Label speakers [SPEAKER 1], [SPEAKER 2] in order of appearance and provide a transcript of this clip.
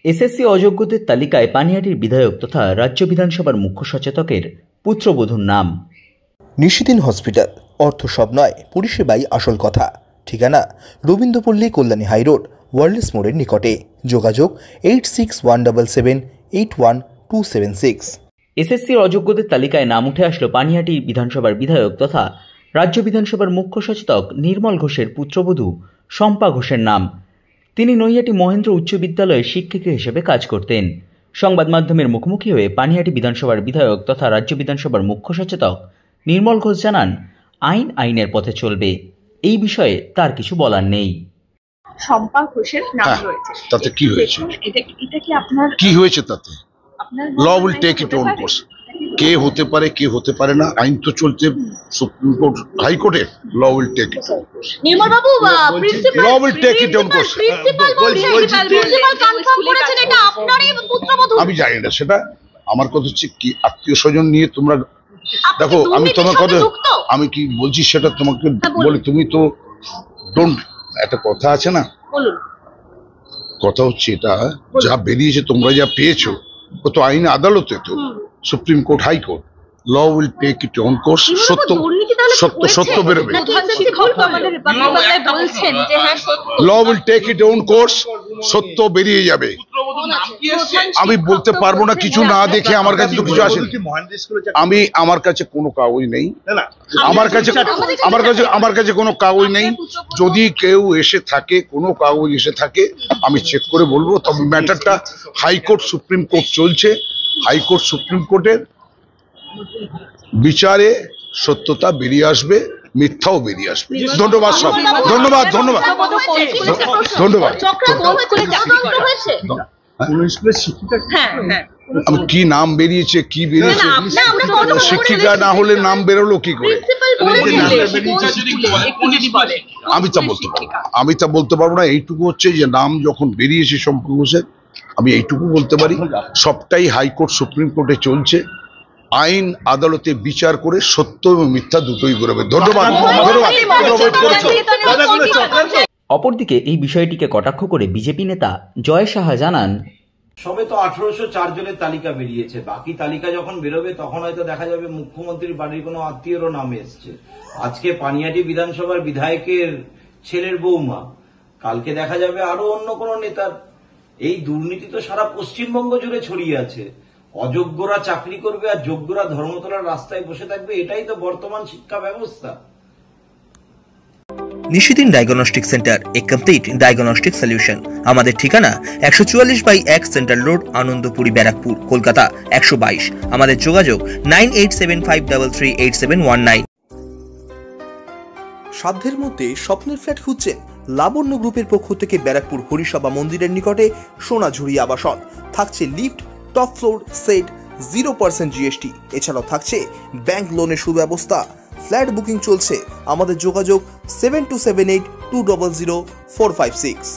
[SPEAKER 1] SSC অযোগ্যদের তালিকায় পানিহাটির বিধায়ক তথা রাজ্য বিধানসভার মুখ্য সচেতকের পুত্রবধূর নাম।
[SPEAKER 2] নিশিদিন হসপিটাল, অর্থ সব নয়, পরিষেবাই আসল কথা। ঠিকানা রবীন্দ্রপল্লী, কল্যাণী হাইরোড, ওয়ার্ল্ডস মোড়ের নিকটে। যোগাযোগ 8617781276।
[SPEAKER 1] এসএসসির অযোগ্যদের তালিকায় নাম উঠে আসলো পানিহাটি বিধানসভার বিধায়ক তথা রাজ্য বিধানসভার মুখ্য সচেতক নির্মল ঘোষের পুত্রবধূ শম্পা ঘোষের নাম। তিনি নৈহাটি মহেন্দ্র উচ্চ বিদ্যালয়ে শিক্ষিকা হিসেবে কাজ করতেন। সংবাদ মাধ্যমের মুখোমুখি হয়ে পানিহাটি বিধানসভার বিধায়ক তথা রাজ্য বিধানসভার মুখ্য সচেতক নির্মল ঘোষ জানান, আইন আইনের পথে চলবে, এই বিষয়ে তার কিছু বলার নেই।
[SPEAKER 3] শম্পা ঘোষের নাম রয়েছে,
[SPEAKER 4] তাতে কি হয়েছে?
[SPEAKER 3] এটা কি আপনার
[SPEAKER 4] কি হয়েছে তাতে? Law will take it own course. কে হতে পারে কে হতে পারে না, আইন তো চলছে সুপ্রিম কোর্ট হাইকোর্টে। ল will take it.
[SPEAKER 3] Nirmal babu, principal
[SPEAKER 4] law will take it own course.
[SPEAKER 3] Principal confirm করেছেন এটা আপনারই পুত্রবধূ।
[SPEAKER 4] আমি জানি না সেটা, আমার কথা হচ্ছে কি আত্মীয় স্বজন নিয়ে তোমরা দেখো, আমি তোমার কথা আমি কি বলছি সেটা তোমাকে বলি, তুমি তো ডোন্ট, একটা কথা আছে না,
[SPEAKER 3] বলুন।
[SPEAKER 4] কথা হচ্ছে এটা যা বেরিয়েছে তোমরা যা পেয়েছো ও তো আইন আদালতে, তো supreme court high court. Law will take it on course. সত্য সত্য সত্য বেরোবে। Law will take it on course, সত্য বেরিয়ে যাবে। আমি বলতে পারবো না কিছু না দেখে, আমার কাছে তো কিছু আসে। আমার কাছে কোনো কাগজ নেই, আমার কাছে কোনো কাগজ নেই। যদি কেউ এসে থাকে, কোনো কাগজ এসে থাকে, আমি চেক করে বলবো। তবে ম্যাটারটা হাইকোর্ট সুপ্রিম কোর্ট চলছে, হাইকোর্ট সুপ্রিম কোর্টের বিচারে সত্যতা বেরিয়ে আসবে, মিথ্যাও বেরিয়ে আসবে। ধন্যবাদ সব, ধন্যবাদ ধন্যবাদ ধন্যবাদ। আমি কি নাম বেরিয়েছে, কি বেরিয়েছে, শিক্ষিকা না হলে নাম বেরোলো কি করে? আমি তা বলতে পারবো না। এইটুকু হচ্ছে যে নাম যখন বেরিয়েছে সম্পূর্ণ, আমি এইটুকু বলতে পারি সবটাই হাইকোর্ট সুপ্রিম কোর্টে চলছে। আইন আদালতে বিচার করে সত্য এবং মিথ্যা দুটোই বেরোবে। ধন্যবাদ।
[SPEAKER 1] অপরদিকে এই বিষয়টিকে কটাক্ষ করে বিজেপি নেতা জয় সাহা জানান,
[SPEAKER 5] সবে তো 1804 জনের তালিকা বেরিয়েছে, বাকি তালিকা যখন বেরোবে তখন হয়তো দেখা যাবে মুখ্যমন্ত্রীর বাড়ির কোনো আত্মীয়রও নাম এসছে। আজকে পানিহাটি বিধানসভার বিধায়কের ছেলের বৌমা, কালকে দেখা যাবে আরো অন্য কোনো নেতার। এই দুর্নীতি তো সারা পশ্চিমবঙ্গ জুড়ে ছড়িয়ে আছে। অযোগ্যরা চাকরি করবে আর যোগ্যরা ধর্মতলার রাস্তায় বসে থাকবে, এটাই তো বর্তমান শিক্ষা ব্যবস্থা।
[SPEAKER 2] নিশিদিন ডায়াগনস্টিক সেন্টার, এ কমপ্লিট ডায়াগনস্টিক সলিউশন। আমাদের ঠিকানা 144/1 সেন্ট্রাল রোড, আনন্দপুরি, ব্যারাকপুর, কলকাতা 122। আমাদের যোগাযোগ 9875338719। সাধ্যের মধ্যে স্বপ্নের ফ্ল্যাট খুঁজছেন? লাবণ্য গ্রুপের পক্ষ থেকে ব্যারাকপুর হরিসভা মন্দিরের নিকটে সোনাঝুরি আবাসন। থাকছে lift, top floor, set, 0% GST। এছাড়াও থাকছে ব্যাংক লোনের সুব্যবস্থা। ফ্ল্যাট বুকিং চলছে। আমাদের যোগাযোগ 7278200456।